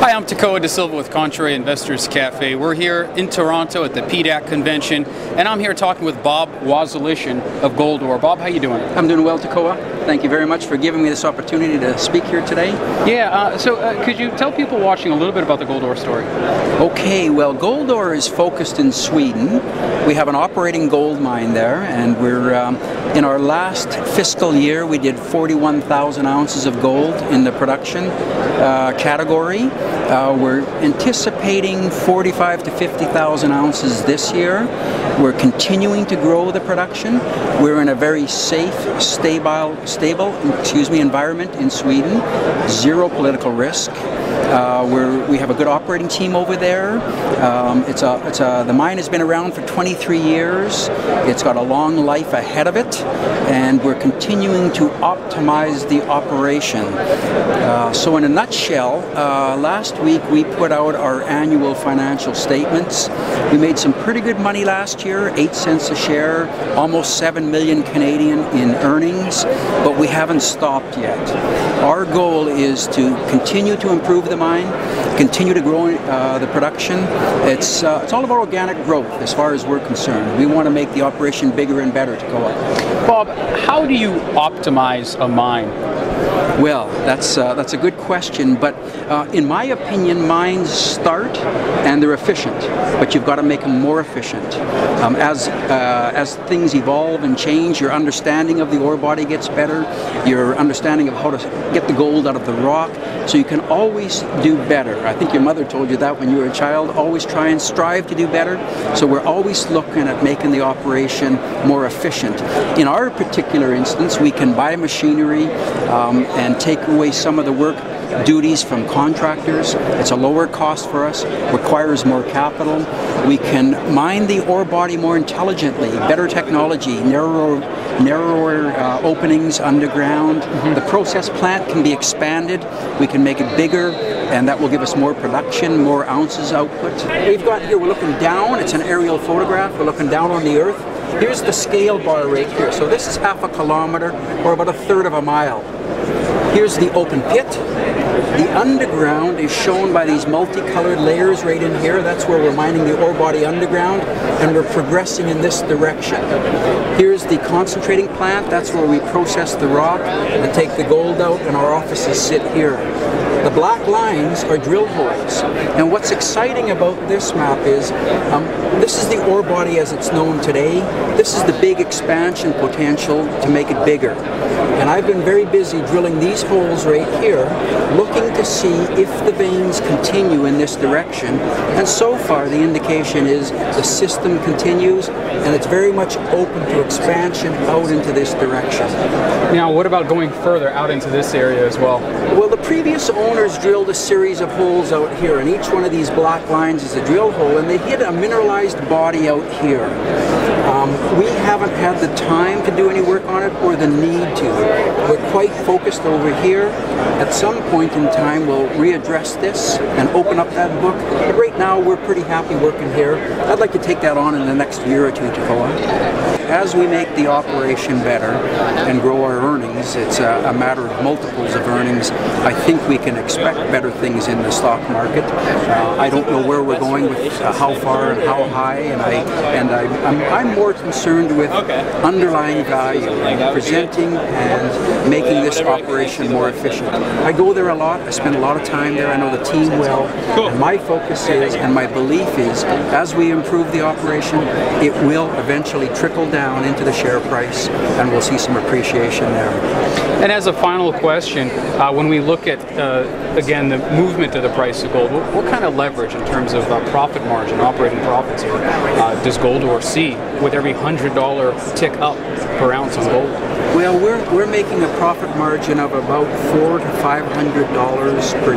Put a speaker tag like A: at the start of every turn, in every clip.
A: Hi, I'm Tekoa Silva with Contrary Investors Cafe. We're here in Toronto at the PDAC convention, and I'm here talking with Bob Wasylyshyn of Goldor. Bob, how you doing?
B: I'm doing well, Tekoa. Thank you very much for giving me this opportunity to speak here today.
A: Yeah, could you tell people watching a little bit about the Goldor story?
B: Okay, well, Goldor is focused in Sweden. We have an operating gold mine there, and we're in our last fiscal year we did 41,000 ounces of gold in the production category. We're anticipating 45 to 50,000 ounces this year. We're continuing to grow the production. We're in a very safe, stable environment in Sweden. Zero political risk. We have a good operating team over there. The mine has been around for 23 years. It's got a long life ahead of it, and we're continuing to optimize the operation. So in a nutshell, last week we put out our annual financial statements. We made some pretty good money last year, 8 cents a share, almost 7 million Canadian in earnings, but we haven't stopped yet. Our goal is to continue to improve the mine, continue to grow the production. It's all about organic growth as far as we're concerned. We want to make the operation bigger and better to go up.
A: Bob, how do you optimize a mine?
B: Well, that's a good question, but in my opinion, mines start and they're efficient, but you've got to make them more efficient. As things evolve and change, your understanding of the ore body gets better, your understanding of how to get the gold out of the rock, so you can always do better. I think your mother told you that when you were a child, always try and strive to do better. So we're always looking at making the operation more efficient. In our particular instance, we can buy machinery and take away some of the work duties from contractors. It's a lower cost for us, requires more capital. We can mine the ore body more intelligently, better technology, narrower openings underground. The process plant can be expanded. We can make it bigger, and that will give us more production, more ounces output. We've got here, we're looking down. It's an aerial photograph. We're looking down on the earth. Here's the scale bar right here. So this is half a kilometer, or about a third of a mile. Here's the open pit. The underground is shown by these multicolored layers right in here. That's where we're mining the ore body underground, and we're progressing in this direction. Here's the concentrating plant. That's where we process the rock and take the gold out, and our offices sit here. The black lines are drill holes, and what's exciting about this map is this is the ore body as it's known today. This is the big expansion potential to make it bigger. And I've been very busy drilling these holes right here, looking to see if the veins continue in this direction. And so far the indication is the system continues, and it's very much open to expansion out into this direction.
A: Now, what about going further out into this area as well?
B: Well, the previous owners drilled a series of holes out here, and each one of these black lines is a drill hole, and they hit a mineralized body out here. We haven't had the time to do any work on it or the need to. We're quite focused over here. At some point in time we'll readdress this and open up that book, but right now we're pretty happy working here. I'd like to take that on in the next year or two to go on. As we make the operation better and grow our earnings, it's a matter of multiples of earnings. I think we can expect better things in the stock market. I don't know where we're going with how far and how high, and I'm more concerned with underlying value and presenting and making this operation more efficient. I go there a lot. I spend a lot of time there. I know the team well. And my focus is, and my belief is, as we improve the operation, it will eventually trickle down into the share price, and we'll see some appreciation there.
A: And as a final question, when we look at, again, the movement of the price of gold, what kind of leverage in terms of profit margin, operating profits here, does Goldor see with every $100 tick up per ounce on gold?
B: Well, we're making a profit margin of about $400 to $500 per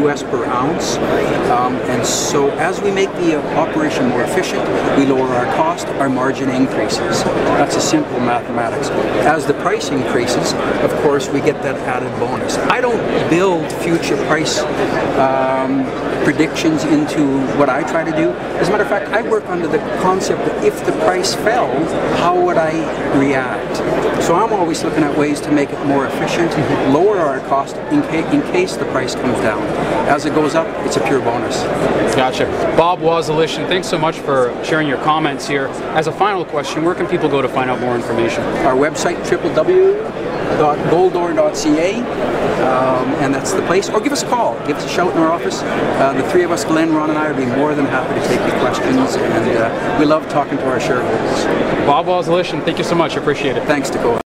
B: US per ounce, and so as we make the operation more efficient, we lower our cost, our margin increases. That's a simple mathematics. As the price increases, of course, we get that added bonus. I don't build future price predictions into what I try to do. As a matter of fact, I work under the concept that if the price fell, how would I react? So I'm always looking at ways to make it more efficient, lower our cost in case the price comes down. As it goes up, it's a pure bonus.
A: Gotcha. Bob Wasylyshyn, thanks so much for sharing your comments here. As a final question, where can people go to find out more information?
B: Our website, www.goldor.ca, and that's the place. Or give us a call. Give us a shout in our office. The three of us, Glenn, Ron, and I, would be more than happy to take your questions, and we love talking to our shareholders.
A: Bob Wasylyshyn, thank you so much. I appreciate it.
B: Thanks, Tekoa.